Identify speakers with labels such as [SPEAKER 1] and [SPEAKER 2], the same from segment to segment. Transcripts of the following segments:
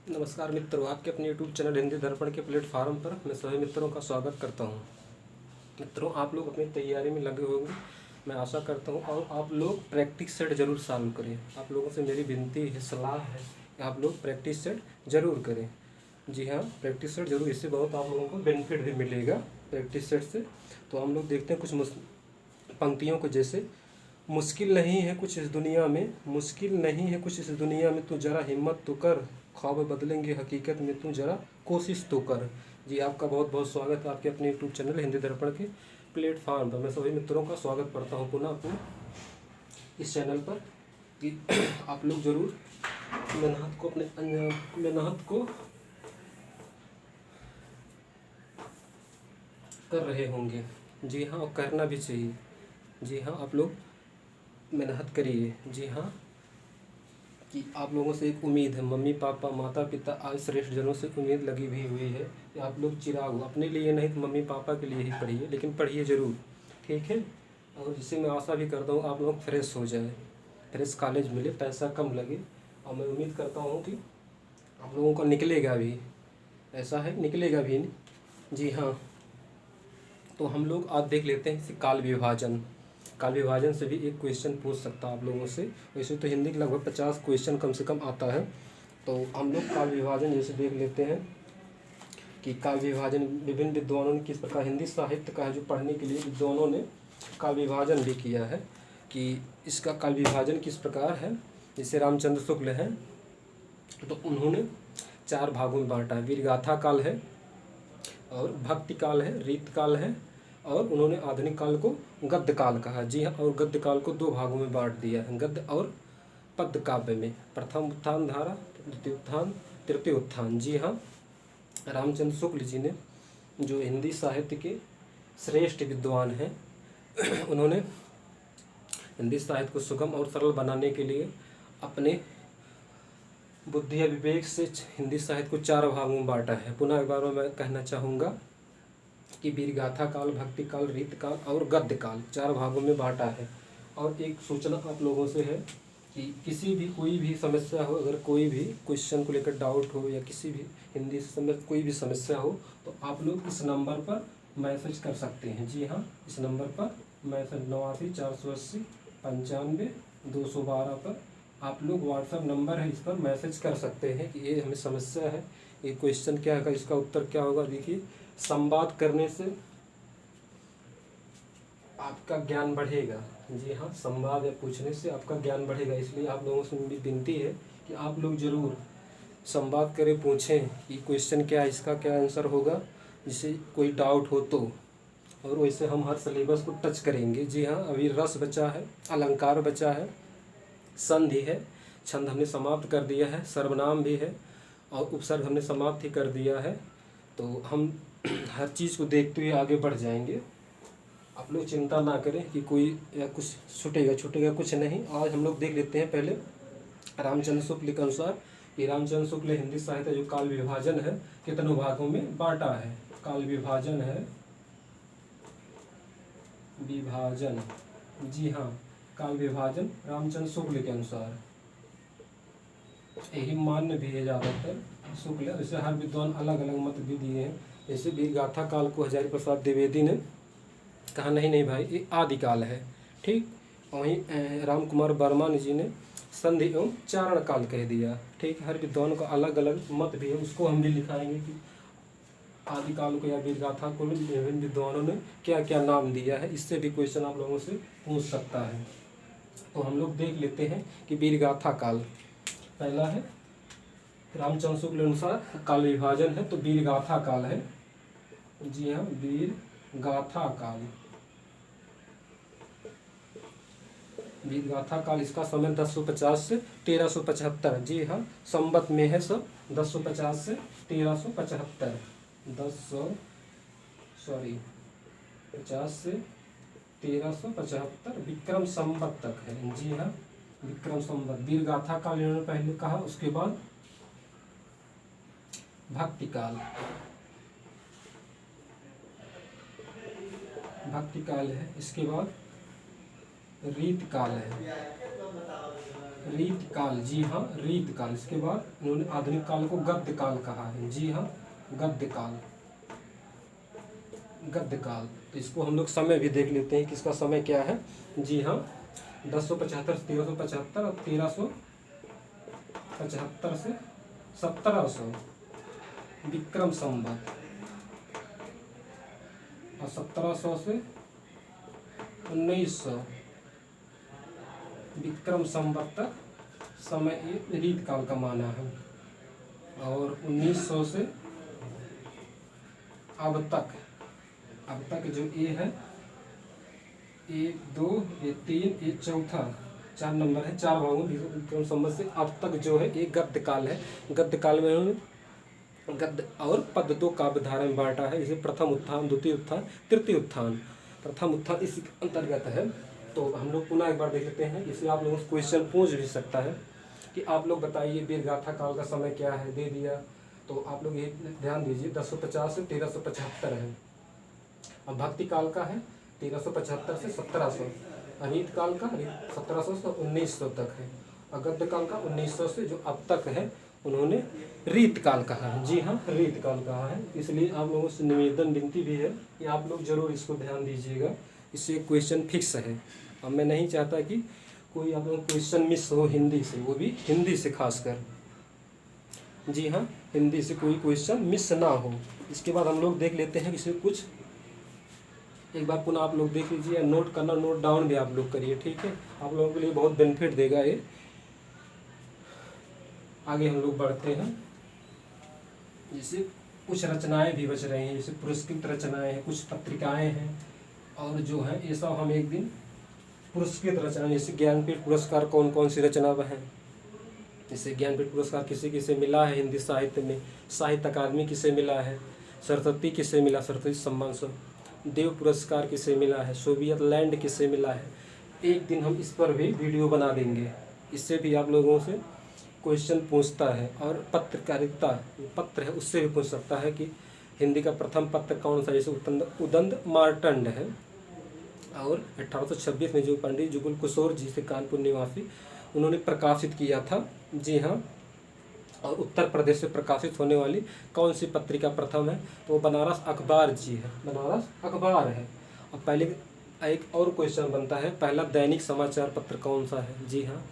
[SPEAKER 1] नमस्कार मित्रों, आपके अपने YouTube चैनल हिंदी दर्पण के प्लेटफार्म पर मैं सभी मित्रों का स्वागत करता हूं। मित्रों, आप लोग अपनी तैयारी में लगे होंगे, मैं आशा करता हूं, और आप लोग प्रैक्टिस सेट जरूर सॉल्व करें। आप लोगों से मेरी विनती है, सलाह है कि आप लोग प्रैक्टिस सेट जरूर करें। जी हाँ, प्रैक्टिस सेट जरूर, इससे बहुत आप लोगों को बेनिफिट भी मिलेगा प्रैक्टिस सेट से। तो हम लोग देखते हैं कुछ पंक्तियों को, जैसे मुश्किल नहीं है कुछ इस दुनिया में, मुश्किल नहीं है कुछ इस दुनिया में, तू जरा हिम्मत तो कर, ख्वाब बदलेंगे हकीकत में, तू जरा कोशिश तो कर। जी, आपका बहुत बहुत स्वागत है आपके अपने यूट्यूब चैनल हिंदी दर्पण के प्लेटफार्म पर। मैं सभी मित्रों का स्वागत करता हूँ पुनः अपने इस चैनल पर कि आप लोग ज़रूर मेहनत को कर रहे होंगे। जी हाँ, और करना भी चाहिए। जी हाँ, आप लोग मेहनत करिए। जी हाँ, कि आप लोगों से एक उम्मीद है, मम्मी पापा माता पिता आज श्रेष्ठ जनों से उम्मीद लगी हुई है कि आप लोग चिराग हो, अपने लिए नहीं तो मम्मी पापा के लिए ही पढ़िए, लेकिन पढ़िए ज़रूर, ठीक है। और जिससे मैं आशा भी करता हूँ आप लोग फ्रेश हो जाए, फ्रेश कॉलेज मिले, पैसा कम लगे, और मैं उम्मीद करता हूँ कि आप लोगों का निकलेगा भी, ऐसा है निकलेगा भी। जी हाँ, तो हम लोग आज देख लेते हैं काल विभाजन। काल विभाजन से भी एक क्वेश्चन पूछ सकता आप लोगों से। वैसे तो हिंदी के लगभग 50 क्वेश्चन कम से कम आता है। तो हम लोग काल विभाजन जैसे देख लेते हैं कि काल विभाजन विभिन्न विद्वानों ने किस प्रकार, हिंदी साहित्य का है जो पढ़ने के लिए विद्वानों ने काल विभाजन भी किया है कि इसका काल विभाजन किस प्रकार है। जैसे रामचंद्र शुक्ल हैं तो उन्होंने 4 भागों में बांटा है। वीरगाथा काल है, और भक्ति काल है, रीत काल है, और उन्होंने आधुनिक काल को गद्य काल कहा। जी हाँ, और गद्य काल को 2 भागों में बांट दिया है, गद्य और पद्य काव्य में। प्रथम उत्थान धारा, द्वितीय उत्थान, तृतीय उत्थान। जी हाँ, रामचंद्र शुक्ल जी ने, जो हिंदी साहित्य के श्रेष्ठ विद्वान हैं, उन्होंने हिंदी साहित्य को सुगम और सरल बनाने के लिए अपने बुद्धि या विवेक से हिंदी साहित्य को 4 भागों में बांटा है। पुनः एक बार मैं कहना चाहूँगा कि वीरगाथा काल, भक्ति काल, रीत काल और गद्य काल 4 भागों में बांटा है। और एक सूचना आप लोगों से है कि किसी भी कोई भी समस्या हो, अगर कोई भी क्वेश्चन को लेकर डाउट हो या किसी भी हिंदी से संबंधित कोई भी समस्या हो, तो आप लोग इस नंबर पर मैसेज कर सकते हैं। जी हाँ, इस नंबर पर मैसेज 89 480 95 212 पर आप लोग, व्हाट्सएप नंबर है, इस पर मैसेज कर सकते हैं कि ये हमें समस्या है, ये क्वेश्चन क्या है, इसका उत्तर क्या होगा। देखिए, संवाद करने से आपका ज्ञान बढ़ेगा। जी हाँ, संवाद या पूछने से आपका ज्ञान बढ़ेगा। इसलिए आप लोगों से मेरी विनती है कि आप लोग ज़रूर संवाद करें, पूछें कि क्वेश्चन क्या है, इसका क्या आंसर होगा, जिससे कोई डाउट हो तो। और वैसे हम हर सिलेबस को टच करेंगे। जी हाँ, अभी रस बचा है, अलंकार बचा है, संधि है, छंद हमने समाप्त कर दिया है, सर्वनाम भी है, और उपसर्ग हमने समाप्त ही कर दिया है। तो हम हर चीज़ को देखते हुए आगे बढ़ जाएंगे। आप लोग चिंता ना करें कि कोई या कुछ छूटेगा कुछ नहीं। आज हम लोग देख लेते हैं पहले रामचंद्र शुक्ल के अनुसार कि रामचंद्र शुक्ल हिंदी साहित्य जो काल विभाजन है कितनों भागों में बांटा है। काल विभाजन है, विभाजन, जी हाँ, काल विभाजन रामचंद्र शुक्ल के अनुसार यही मान्य भी है ज़्यादातर शुक्ल। वैसे हर विद्वान अलग अलग मत भी दिए हैं। जैसे वीरगाथा काल को हजारी प्रसाद द्विवेदी ने कहा नहीं नहीं भाई, ये आदिकाल है, ठीक। वहीं राम कुमार वर्मा जी ने संधि एवं चारण काल कह दिया, ठीक। हर विद्वान का अलग अलग मत भी है, उसको हम भी लिखाएंगे कि आदिकाल को या वीरगाथा को विभिन्न विद्वानों ने क्या क्या नाम दिया है। इससे भी क्वेश्चन आप लोगों से पूछ सकता है। तो हम लोग देख लेते हैं कि वीरगाथा काल पहला है, रामचंद्र शुक्ल अनुसार काल विभाजन है तो वीरगाथा काल है। जी हाँ, वीरगाथा काल, वीरगाथा काल, इसका समय 1050 से 1375। जी हाँ, संवत में है सब, 1050 से 1375, 50 से 1375 विक्रम संवत तक है। जी हाँ, विक्रम संवत वीरगाथा काल इन्होंने पहले कहा। उसके बाद भक्ति काल, भक्ति काल है। इसके बाद रीत काल है, रीत काल, जी हाँ रीत काल। इसके बाद उन्होंने आधुनिक काल को गद्य काल कहा है, जी हाँ गद्य काल, गद्य काल। तो इसको हम लोग समय भी देख लेते हैं कि इसका समय क्या है। जी हाँ 1075 से 1375 और 1375 से 1700 विक्रम संवत और 1700 से 1900 विक्रम संवत तक समय ये रीत काल का माना है। और 1900 से अब तक जो ये है 1 2 ये 3 ये चौथा 4 नंबर है, 4 भागों विक्रम संवत से अब तक जो है ये गद्य काल है। गद्य काल में उन्होंने गद्य और पद दो काव्य धारा में बांटा है, जैसे प्रथम उत्थान, द्वितीय उत्थान, तृतीय उत्थान। प्रथम उत्थान इसी के अंतर्गत है। तो हम लोग पुनः एक बार देख लेते हैं, इससे आप लोगों से क्वेश्चन पूछ भी सकता है कि आप लोग बताइए वीरगाथा काल का समय क्या है, दे दिया। तो आप लोग ये ध्यान दीजिए 1050 से 1375 है। अब भक्ति काल का है 1375 से 1700, रीत काल का 1700 से 1900 तक है, और गद्य काल का 1900 से जो अब तक है उन्होंने रीत काल कहा है। जी हाँ रीत काल कहा है। इसलिए आप लोगों से निवेदन विनती भी है कि आप लोग जरूर इसको ध्यान दीजिएगा, इससे क्वेश्चन फिक्स है। अब मैं नहीं चाहता कि कोई आप लोग क्वेश्चन मिस हो हिंदी से, वो भी हिंदी से खासकर। जी हाँ हिंदी से कोई क्वेश्चन मिस ना हो। इसके बाद हम लोग देख लेते हैं इसे कुछ एक बार पुनः आप लोग देख लीजिए, नोट करना, नोट डाउन भी आप लोग करिए, ठीक है। आप लोगों के लिए बहुत बेनिफिट देगा ये। आगे हम लोग बढ़ते हैं, जैसे कुछ रचनाएं भी बच रही हैं, जैसे पुरस्कृत रचनाएं हैं, कुछ पत्रिकाएं हैं, और जो है ये सब हम एक दिन पुरस्कृत रचना, जैसे ज्ञानपीठ पुरस्कार कौन कौन सी रचना है, जैसे ज्ञानपीठ पुरस्कार किसे किसे मिला है हिंदी साहित्य में, साहित्य अकादमी किसे मिला है, सरस्वती किसे मिला, सरस्वती सम्मान से, देव पुरस्कार किसे मिला है, सोवियत लैंड किसे मिला है। एक दिन हम इस पर भी वीडियो बना देंगे, इससे भी आप लोगों से क्वेश्चन पूछता है। और पत्रकारिता पत्र है उससे भी पूछ सकता है कि हिंदी का प्रथम पत्र कौन सा, जैसे उदंत मार्तंड है। और 1826 में जो पंडित जुगल किशोर जी से कानपुर निवासी उन्होंने प्रकाशित किया था। जी हाँ। और उत्तर प्रदेश से प्रकाशित होने वाली कौन सी पत्रिका प्रथम है, तो वो बनारस अखबार जी है, बनारस अखबार है। और पहले एक और क्वेश्चन बनता है, पहला दैनिक समाचार पत्र कौन सा है। जी हाँ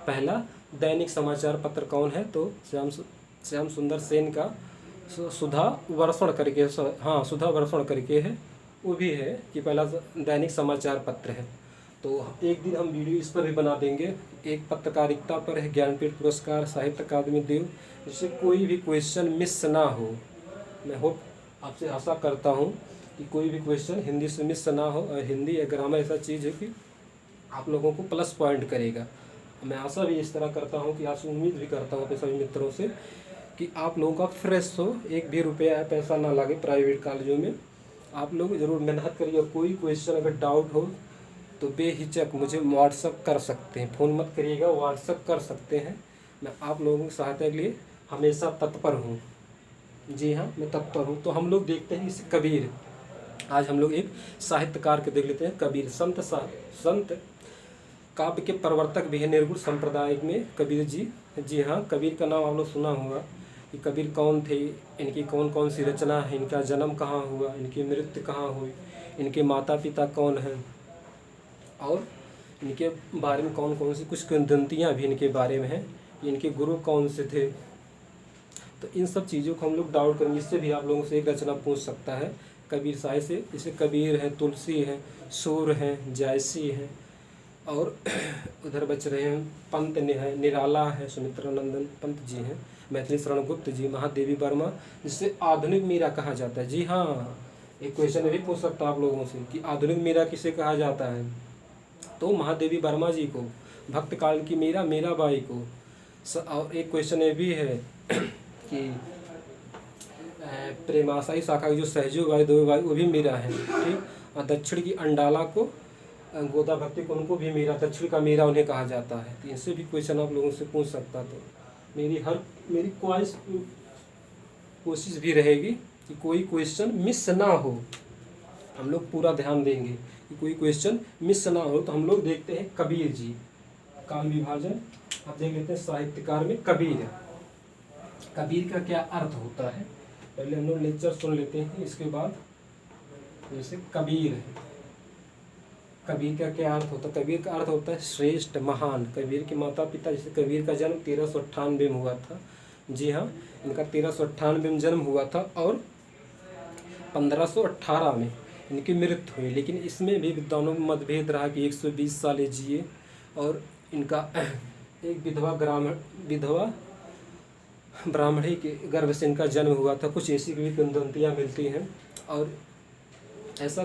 [SPEAKER 1] पहला दैनिक समाचार पत्र कौन है, तो श्याम सुंदर सेन का सुधा वर्षण करके, हाँ सुधा वर्षण करके है, वो भी है कि पहला दैनिक समाचार पत्र है। तो एक दिन हम वीडियो इस पर भी बना देंगे। एक पत्रकारिता पर है, ज्ञानपीठ पुरस्कार, साहित्य अकादमी देव, जिससे कोई भी क्वेश्चन मिस ना हो। मैं होप आपसे आशा करता हूँ कि कोई भी क्वेश्चन हिंदी से मिस ना हो। और हिंदी या ग्रामर ऐसा चीज़ है कि आप लोगों को प्लस पॉइंट करेगा। मैं आशा भी इस तरह करता हूँ कि आपसे उम्मीद भी करता हूँ अपने सभी मित्रों से कि आप लोगों का फ्रेश हो, एक भी रुपया पैसा ना लगे प्राइवेट कॉलेजों में। आप लोग ज़रूर मेहनत करिए। कोई क्वेश्चन अगर डाउट हो तो बेहिचक मुझे व्हाट्सअप कर सकते हैं, फ़ोन मत करिएगा, व्हाट्सअप कर सकते हैं। मैं आप लोगों की सहायता के लिए हमेशा तत्पर हूँ। जी हाँ मैं तत्पर हूँ। तो हम लोग देखते हैं इसे कबीर। आज हम लोग एक साहित्यकार के देख लेते हैं, कबीर। संत काव्य के प्रवर्तक भी है निर्गुण संप्रदाय में कबीर जी। जी हाँ कबीर का नाम आप लोग सुना होगा कि कबीर कौन थे, इनकी कौन कौन सी रचना है, इनका जन्म कहाँ हुआ, इनकी मृत्यु कहाँ हुई, इनके माता पिता कौन हैं, और इनके बारे में कौन कौन सी कुछ किंवदंतियाँ भी इनके बारे में हैं, इनके गुरु कौन से थे। तो इन सब चीज़ों को हम लोग डाउट करेंगे। इससे भी आप लोगों से एक रचना पूछ सकता है कबीर साहित्य से। जैसे कबीर हैं, तुलसी हैं, सूर हैं, जायसी हैं, और उधर बच रहे हैं पंत है, निराला है, सुमित्रानंदन पंत जी हैं, मैथिली शरण गुप्त जी, महादेवी वर्मा, जिससे आधुनिक मीरा कहा जाता है। जी हाँ एक क्वेश्चन भी पूछ सकता आप लोगों से कि आधुनिक मीरा किसे कहा जाता है, तो महादेवी वर्मा जी को, भक्त काल की मीरा मीराबाई को। और एक क्वेश्चन ये भी है कि प्रेमाशाही शाखा की जो सहजो बाई दो बाई वो भी मीरा है, ठीक। और दक्षिण की अंडाला को, गोदा भक्ति को, उनको भी मीरा, दक्षिण का मीरा उन्हें कहा जाता है। तो इनसे भी क्वेश्चन आप लोगों से पूछ सकता। तो मेरी कोशिश भी रहेगी कि कोई क्वेश्चन मिस ना हो। हम लोग पूरा ध्यान देंगे कि कोई क्वेश्चन मिस ना हो। तो हम लोग देखते हैं कबीर जी, काल विभाजन अब देख लेते हैं साहित्यकार में कबीर। कबीर का क्या अर्थ होता है, पहले हम लोग लेक्चर सुन लेते हैं, इसके बाद जैसे कबीर है, कबीर का क्या अर्थ होता है। कबीर का अर्थ होता है श्रेष्ठ, महान। कबीर के माता पिता, जैसे कबीर का जन्म 1398 में हुआ था। जी हाँ, इनका 1398 में जन्म हुआ था और 1518 में इनकी मृत्यु हुई। लेकिन इसमें भी विद्वानों में मतभेद रहा कि 120 साल जिए, और इनका एक विधवा ब्राह्मणी के गर्भ से इनका जन्म हुआ था। कुछ ऐसी भी किंवदंतियाँ मिलती हैं, और ऐसा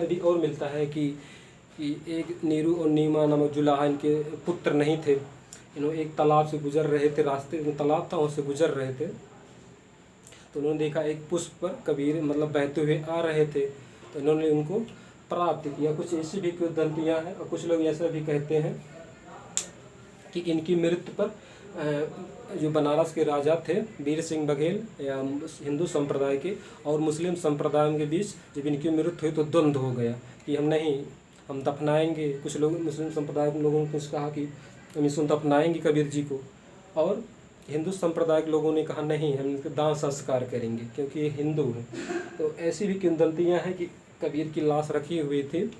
[SPEAKER 1] भी और मिलता है कि एक नीरू और नीमा नामक जुलाहा इनके पुत्र नहीं थे। इन्होंने एक तालाब से गुजर रहे थे, रास्ते में तालाब था, उससे गुजर रहे थे, तो उन्होंने देखा एक पुष्प पर कबीर मतलब बहते हुए आ रहे थे, तो इन्होंने उनको प्राप्त किया। कुछ ऐसी भी किंवदंतियाँ हैं, और कुछ लोग ऐसा भी कहते हैं कि इनकी मृत्यु पर जो बनारस के राजा थे वीर सिंह बघेल, या हिंदू संप्रदाय के और मुस्लिम संप्रदाय के बीच जब इनकी मृत्यु हुई तो द्वंद्व हो गया कि हम दफनाएंगे। कुछ लोग मुस्लिम संप्रदाय के लोगों ने कुछ कहा कि हम इसको दफनाएंगे कबीर जी को, और हिंदू संप्रदाय के लोगों ने कहा नहीं, हम इनके दाह संस्कार करेंगे क्योंकि ये हिंदू हैं। तो ऐसी भी किंवदंतियाँ हैं कि कबीर की लाश रखी हुई थी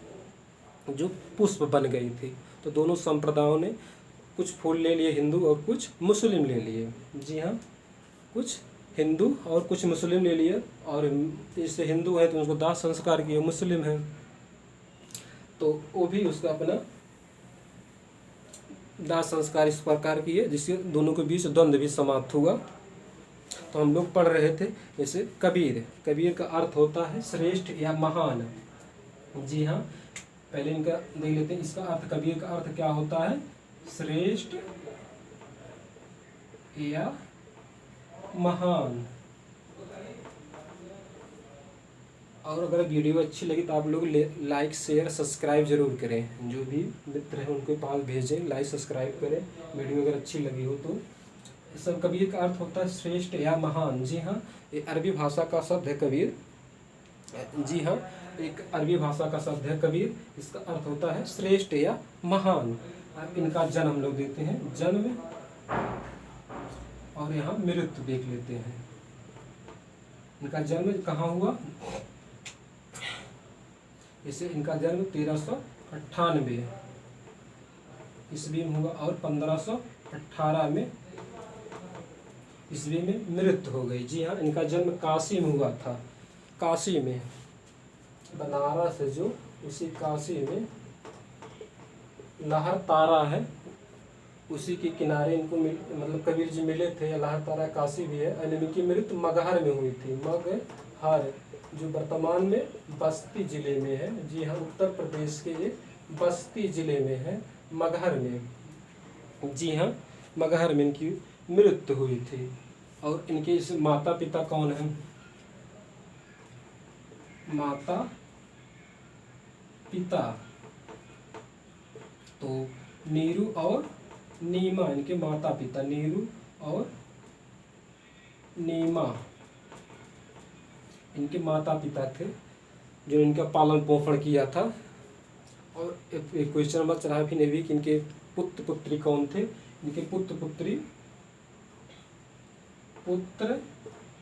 [SPEAKER 1] जो पुष्प बन गई थी। तो दोनों संप्रदायों ने कुछ फूल ले लिए, हिंदू और कुछ मुस्लिम ले लिए। जी हाँ, कुछ हिंदू और कुछ मुस्लिम ले लिए, और जैसे हिंदू है तो उनको दाह संस्कार किए, मुस्लिम हैं तो वो भी उसका अपना दाह संस्कार इस प्रकार किए, जिससे दोनों के बीच द्वंद्व भी समाप्त हुआ। तो हम लोग पढ़ रहे थे जैसे कबीर। कबीर का अर्थ होता है श्रेष्ठ या महान। जी हाँ, पहले इनका देख लेते हैं। इसका अर्थ, कबीर का अर्थ क्या होता है, श्रेष्ठ या महान। और अगर वीडियो अच्छी लगी तो आप लोग लाइक शेयर सब्सक्राइब जरूर करें। जो भी मित्र हैं उनके पास भेजें, लाइक सब्सक्राइब करें वीडियो अगर अच्छी लगी हो तो। सब कबीर का अर्थ होता है श्रेष्ठ या महान। जी हाँ, ये अरबी भाषा का शब्द है कबीर। जी हाँ, एक अरबी भाषा का शब्द है कबीर। इसका अर्थ होता है श्रेष्ठ या महान। इनका जन्म हम लोग देखते हैं, जन्म और यहाँ मृत्यु देख लेते हैं। इनका जन्म कहाँ हुआ, इसे इनका जन्म 1398 ईस्वी में हुआ, और 1518 में ईस्वी में मृत्यु हो गई। जी हाँ, इनका जन्म काशी में हुआ था। काशी में, बनारस है जो, उसी काशी में लहर तारा है, उसी के किनारे इनको मतलब कबीर जी मिले थे। लहर तारा काशी भी है। और इनकी मृत्यु मगहर में हुई थी। मगहर जो वर्तमान में बस्ती जिले में है। जी हाँ, उत्तर प्रदेश के एक बस्ती जिले में है, मगहर में। जी हाँ, मगहर में इनकी मृत्यु हुई थी। और इनके इस माता पिता कौन हैं, माता पिता तो नीरू और नीमा, इनके माता पिता नीरू और नीमा इनके माता पिता थे, जो इनका पालन पोषण किया था। और एक क्वेश्चन नंबर चला भी नहीं कि इनके पुत्र पुत्री कौन थे। इनके पुत्र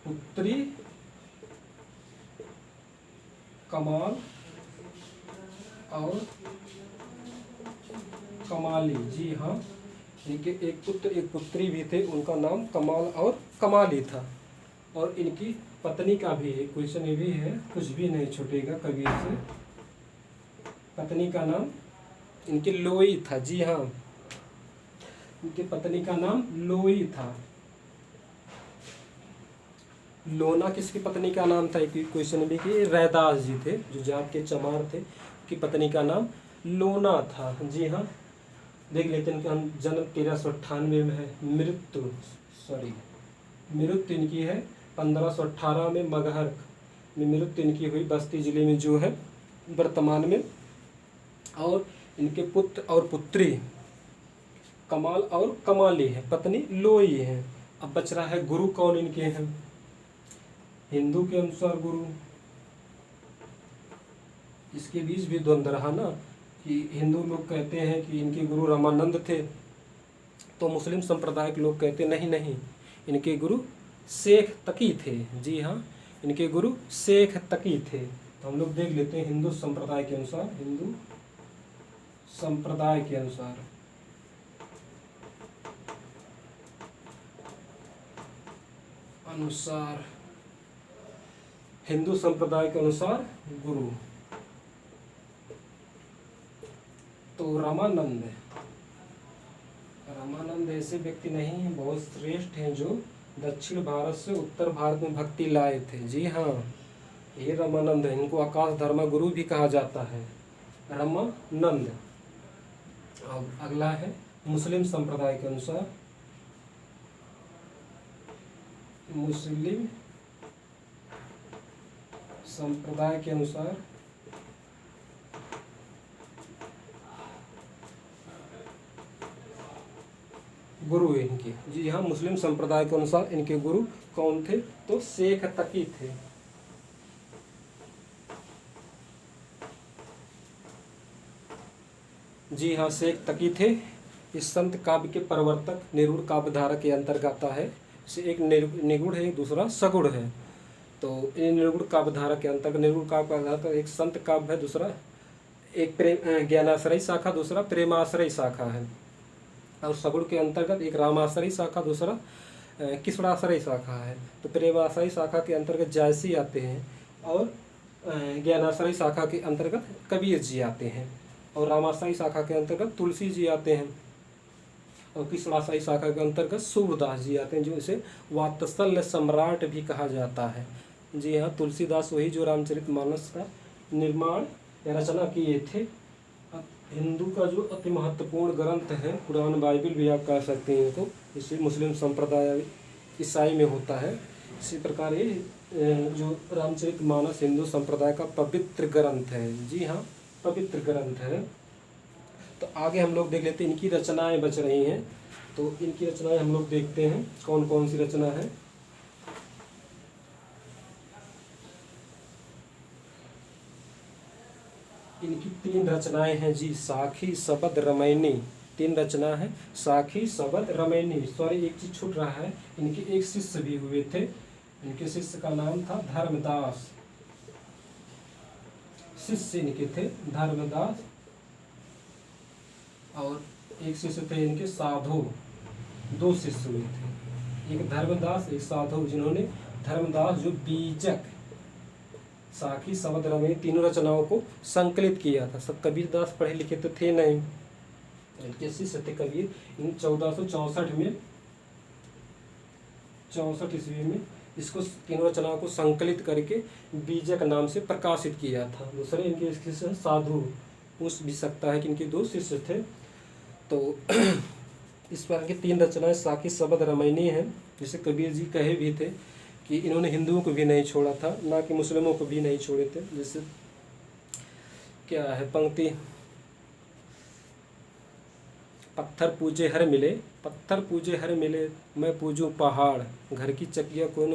[SPEAKER 1] पुत्री कमाल और कमाली। जी हाँ, इनके एक पुत्र एक पुत्री भी थे, उनका नाम कमाल और कमाली था। और इनकी पत्नी का भी एक क्वेश्चन ये भी है, कुछ भी नहीं छूटेगा कबीर से। पत्नी का नाम इनके लोई था। जी हाँ, इनके पत्नी का नाम लोई था। लोना किसकी पत्नी का नाम था, एक क्वेश्चन भी कि रैदास जी थे जो जाट के चमार थे, की पत्नी का नाम लोना था। जी हाँ, देख लेते हैं। इनका जन्म 1398 में है, मृत्यु इनकी है 1518 में मगहर में मृत्यु इनकी हुई, बस्ती जिले में जो है वर्तमान में। और इनके पुत्र और पुत्री कमाल और कमाली है, पत्नी लोई है। अब बच रहा है गुरु कौन इनके हैं, हिंदू के अनुसार गुरु। इसके बीच भी द्वंद्व रहा ना, कि हिंदू लोग कहते हैं कि इनके गुरु रामानंद थे, तो मुस्लिम संप्रदाय के लोग कहते नहीं नहीं, इनके गुरु शेख तकी थे। जी हाँ, इनके गुरु शेख तकी थे। तो हम लोग देख लेते हैं हिंदू संप्रदाय के अनुसार, हिंदू संप्रदाय के अनुसार हिंदू संप्रदाय के अनुसार गुरु तो रामानंद ऐसे व्यक्ति नहीं हैं, बहुत श्रेष्ठ हैं जो दक्षिण भारत से उत्तर भारत में भक्ति लाए थे। जी हाँ, ये रामानंद है, इनको आकाश धर्मा गुरु भी कहा जाता है, रामानंद। अब अगला है मुस्लिम संप्रदाय के अनुसार, मुस्लिम संप्रदाय के अनुसार गुरु इनके। जी हाँ, मुस्लिम संप्रदाय के अनुसार इनके गुरु कौन थे? तो शेख तकी थे। जी हाँ, शेख तकी थे। इस संत काव्य के प्रवर्तक निरूढ़ काव्यधारा के अंतर्गत आता है। से एक निगूढ़ है, दूसरा सगुढ़ है। तो इन निरूढ़ काव्यधारा के अंतर्गत, निरूढ़ काव्यधारा एक संत काव्य है, दूसरा एक प्रेम ज्ञानाश्रय शाखा, दूसरा प्रेमाश्रय शाखा है। और सगुण के अंतर्गत एक रामाश्रय शाखा, दूसरा किसड़ाश्रय शाखा है। तो प्रेमाश्रय शाखा के अंतर्गत जायसी आते हैं और ज्ञानाश्रय शाखा के अंतर्गत कबीर जी आते हैं और रामाश्रय शाखा के अंतर्गत तुलसी जी आते हैं और किसड़ाश्रय शाखा के अंतर्गत सूरदास जी आते हैं, जो इसे वात्सल्य सम्राट भी कहा जाता है। जी हाँ, तुलसीदास वही जो रामचरितमानस का निर्माण या रचना किए थे। हिंदू का जो अति महत्वपूर्ण ग्रंथ है, कुरान बाइबल भी आप कह सकते हैं, तो इसे मुस्लिम संप्रदाय ईसाई में होता है। इसी प्रकार ये जो रामचरितमानस हिंदू संप्रदाय का पवित्र ग्रंथ है। जी हाँ, पवित्र ग्रंथ है। तो आगे हम लोग देख लेते हैं, इनकी रचनाएं बच रही हैं। तो इनकी रचनाएं हम लोग देखते हैं कौन कौन सी रचना है। इनकी 3 रचनाएं हैं जी, साखी, शबद, रमैनी। 3 रचना है, साखी, शबद, रमैनी। सॉरी, एक चीज छूट रहा है, इनके एक शिष्य भी हुए थे। इनके शिष्य का नाम था धर्मदास। शिष्य इनके थे धर्मदास और एक शिष्य थे इनके साधु। 2 शिष्य हुए थे, एक धर्मदास, एक साधु, जिन्होंने धर्मदास जो बीजक, साखी, शबद, रमैनी तीनों रचनाओं को संकलित किया था। सब कबीरदास पढ़े लिखे तो थे नहीं, इनके शिष्य थे कबीर। इन 1464 में 64 ईस्वी में इसको तीनों रचनाओं को संकलित करके बीजक नाम से प्रकाशित किया था। दूसरे इनके शिष्य साधु, पूछ भी सकता है कि इनके 2 शिष्य थे। तो इस प्रकार की 3 रचनाएं साखी, शबद, रमैनी हैं, जिसे कबीर जी कहे भी थे कि इन्होंने हिंदुओं को भी नहीं छोड़ा था, ना कि मुस्लिमों को भी नहीं छोड़े थे। जैसे क्या है पंक्ति, पत्थर पूजे हर मिले, पत्थर पूजे हर मिले, मैं पूजूं पहाड़, घर की चकिया कौन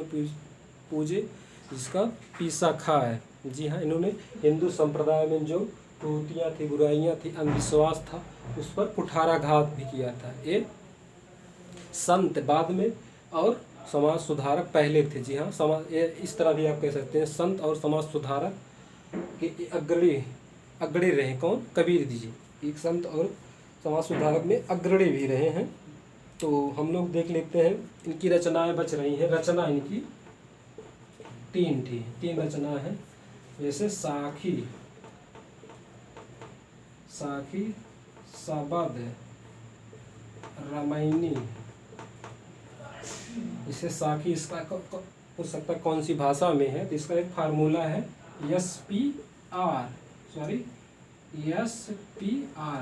[SPEAKER 1] पूजे जिसका पीसा खाए। जी हाँ, इन्होंने हिंदू संप्रदाय में जो त्रुटियाँ थी, बुराइयाँ थी, अंधविश्वास था, उस पर कुठाराघात भी किया था। ये संत बाद में और समाज सुधारक पहले थे। जी हाँ, समाज इस तरह भी आप कह सकते हैं, संत और समाज सुधारक के अग्रणी रहे। कौन? कबीर जी एक संत और समाज सुधारक में अग्रणी भी रहे हैं। तो हम लोग देख लेते हैं, इनकी रचनाएं बच रही हैं। रचना इनकी 3 रचना है। जैसे साखी, शबद, रमैनी। इसे साखी, इसका हो सकता है कौन सी भाषा में है, तो इसका एक फार्मूला है SPR,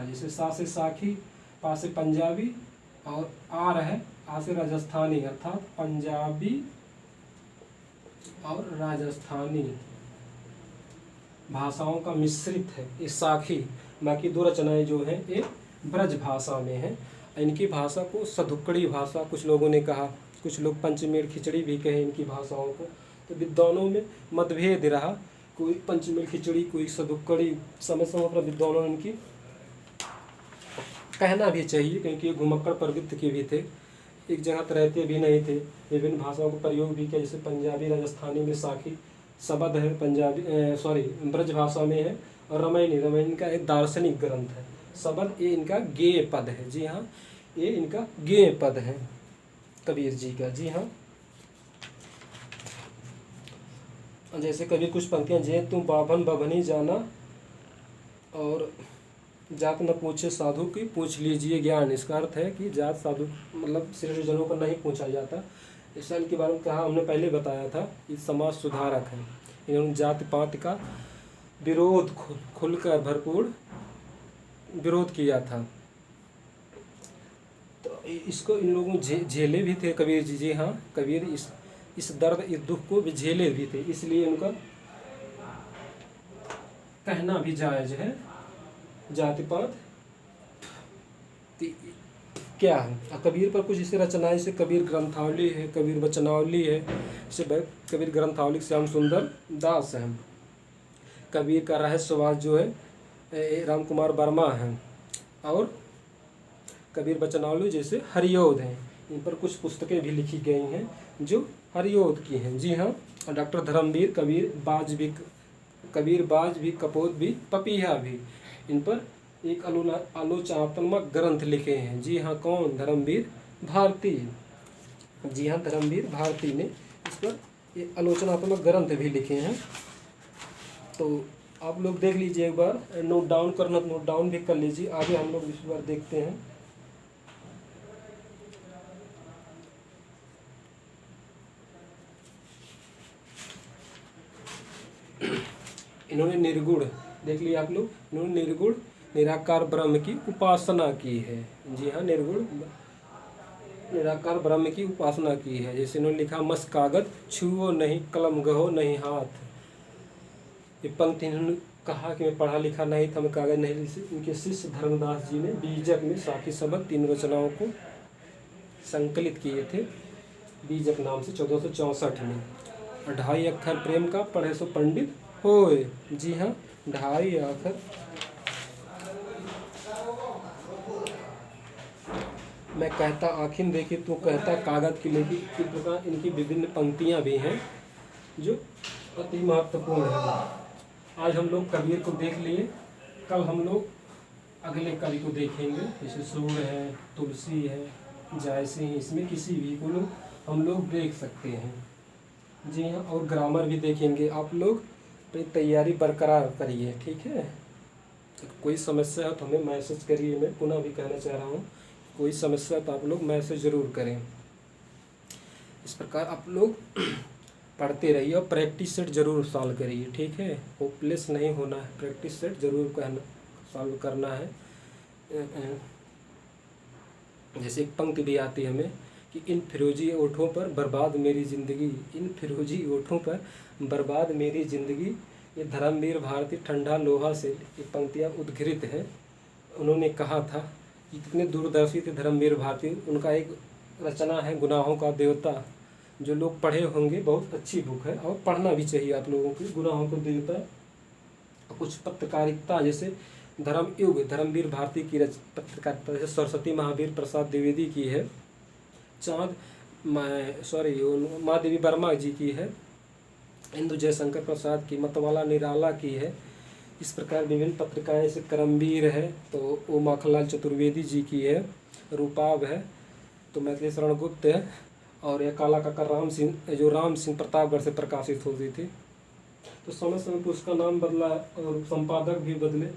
[SPEAKER 1] जैसे सा से साखी, पा से पंजाबी और आर है आ से राजस्थानी, अर्थात पंजाबी और राजस्थानी भाषाओं का मिश्रित है ये साखी। बाकी 2 रचनाएं जो हैं ये ब्रज भाषा में हैं। इनकी भाषा को सधुक्कड़ी भाषा कुछ लोगों ने कहा, कुछ लोग पंचमेल खिचड़ी भी कहे इनकी भाषाओं को। तो विद्वानों में मतभेद रहा, कोई पंचमेल खिचड़ी, कोई सधुक्कड़ी। समय समय पर विद्वानों ने इनकी कहना भी चाहिए, क्योंकि ये घुमक्कड़ प्रवृत्ति के भी थे, एक जगह तो रहते भी नहीं थे, विभिन्न भाषाओं का प्रयोग भी किया, जैसे पंजाबी राजस्थानी में साखी शब्द है, पंजाबी सॉरी ब्रज भाषा में है, और रामायणी रामायण का एक दार्शनिक ग्रंथ है। शब्द ये इनका गेय पद है, जी हाँ, ये इनका गेय पद है कबीर जी का, जी हाँ। जैसे कबीर कुछ पंक्तियाँ, जे तुम बाभन बभनी जाना, और जात न पूछे साधु की पूछ लीजिए ज्ञान। इसका अर्थ है कि जात साधु मतलब श्रेष्ठ जनों को नहीं पूछा जाता। इस के बारे में कहा, हमने पहले बताया था कि समाज सुधारक हैं। इन्होंने जाति पात का विरोध खुलकर भरपूर विरोध किया था। तो इसको इन लोगों झेले भी थे कबीर जी, जी हाँ, कबीर इस दर्द इस दुख को भी झेले भी थे, इसलिए उनका कहना भी जायज है। जाति पात क्या है, कबीर पर कुछ इसे रचनाएं, से कबीर ग्रंथावली है, कबीर वचनावली है, इसे कबीर ग्रंथावली श्याम सुंदर दास हैं। कबीर का रहस्यवाद जो है राम कुमार वर्मा है, और कबीर वचनावली जैसे हरिओद हैं, इन पर कुछ पुस्तकें भी लिखी गई हैं जो हरिओद की हैं, जी हाँ। और डॉक्टर धर्मवीर कबीर बाज भी कपोत भी पपीहा भी, इन पर एक आलोचनात्मक ग्रंथ लिखे हैं, जी हाँ। कौन? धर्मवीर भारती, जी हाँ, धर्मवीर भारती ने इस पर एक आलोचनात्मक ग्रंथ भी लिखे हैं। तो आप लोग देख लीजिए एक बार, नोट डाउन करना तो नोट डाउन भी कर लीजिए। आगे हम लोग इस बार देखते हैं। इन्होंने निर्गुण देख लिया आप लोग, इन्होंने निर्गुण निराकार ब्रह्म की उपासना की है, जी हाँ, निर्गुण निराकार ब्रह्म की उपासना की है। जैसे इन्होंने लिखा, मस कागज छुओ नहीं, कलम गहो नहीं हाथ। ये पंक्ति इन्होंने कहा कि मैं पढ़ा लिखा नहीं था, मैं कागज नहीं लिखी। उनके शिष्य धर्मदास जी ने बीजक में साखी शब्द 3 रचनाओं को संकलित किए थे बीजक नाम से 1464 में। 2.5 अक्षर प्रेम का पढ़े सो पंडित होए, जी हाँ, 2.5 अक्षर। मैं कहता आखिर देखी तू कहता कागज की लेखी। इस प्रकार इनकी विभिन्न पंक्तियाँ भी हैं जो अति महत्वपूर्ण है। आज हम लोग कबीर को देख लिए, कल हम लोग अगले कवि को देखेंगे। जैसे सूर है, तुलसी है, जायसी है, इसमें किसी भी को हम लोग देख सकते हैं, जी हाँ। और ग्रामर भी देखेंगे। आप लोग अपनी तैयारी बरकरार करिए, ठीक है। तो कोई समस्या है तो हमें मैसेज करिए। मैं पुनः भी कहना चाह रहा हूँ, कोई समस्या तो आप लोग मैसेज ज़रूर करें। इस प्रकार आप लोग पढ़ते रहिए और प्रैक्टिस सेट ज़रूर सॉल्व करिए, ठीक है। होपलेस नहीं होना है, प्रैक्टिस सेट ज़रूर सॉल्व करना है। जैसे एक पंक्ति भी आती है हमें कि इन फिरोजी ओठों पर बर्बाद मेरी ज़िंदगी, इन फिरोजी ओठों पर बर्बाद मेरी ज़िंदगी। ये धर्मवीर भारती ठंडा लोहा से ये पंक्तियाँ उद्घृत हैं। उन्होंने कहा था कि कितने दूरदर्शी थे धर्मवीर भारती। उनका एक रचना है गुनाहों का देवता, जो लोग पढ़े होंगे, बहुत अच्छी बुक है और पढ़ना भी चाहिए आप लोगों को। गुनाहों का देवता, कुछ पत्रकारिता जैसे धर्म युग, धर्मवीर भारती की पत्रकारिता जैसे सरस्वती महावीर प्रसाद द्विवेदी की है, माँ देवी वर्मा जी की है, इंदु जयशंकर प्रसाद की, मतवाला निराला की है। इस प्रकार विभिन्न पत्रिकाएं जैसे करमवीर है तो वो माखनलाल चतुर्वेदी जी की है, रूपाब है तो मैथिली शरण गुप्त है, और यह काला काका राम सिंह जो राम सिंह प्रतापगढ़ से प्रकाशित होती थी। तो समय समय पर उसका नाम बदला और संपादक भी बदले।